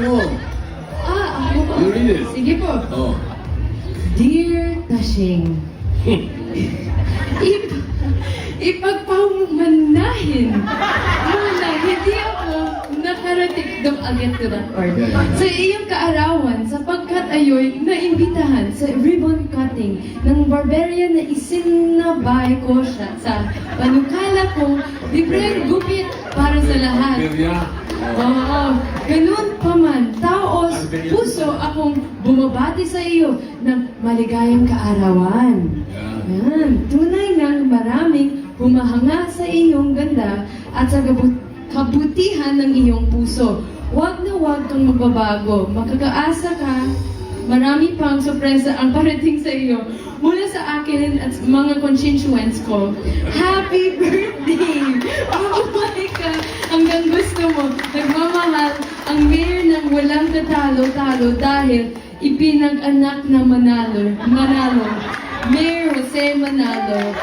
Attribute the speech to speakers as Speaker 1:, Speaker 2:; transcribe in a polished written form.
Speaker 1: mo.
Speaker 2: Ako po.
Speaker 1: You read it.
Speaker 2: Sige po.
Speaker 1: Oh.
Speaker 2: Dear Tashing, ipagpamanahin muna, hindi ako nakarating. Don't I'll get to that part.
Speaker 1: Yeah.
Speaker 2: Sa iyong kaarawan, sapagkat ayo'y naimbitahan sa ribbon cutting ng barbarian na isinabay ko siya sa panukala kong libreng gupit para sa lahat.
Speaker 1: Birya.
Speaker 2: Oo, ganun pa man, taos, puso akong bumabati sa iyo ng maligayang kaarawan. Yan, tunay nga maraming humahanga sa iyong ganda at sa kabutihan ng iyong puso. Huwag na huwag kang magbabago, makakaasa ka, marami pang sorpresa ang parating sa iyo mula sa akin at mga constituents ko. Happy birthday! Oh my God! Hanggang gusto mo, nagmamahal ang mayor ng walang katalo-talo dahil ipinag-anak na Manalo. Mayor Jose Manalo.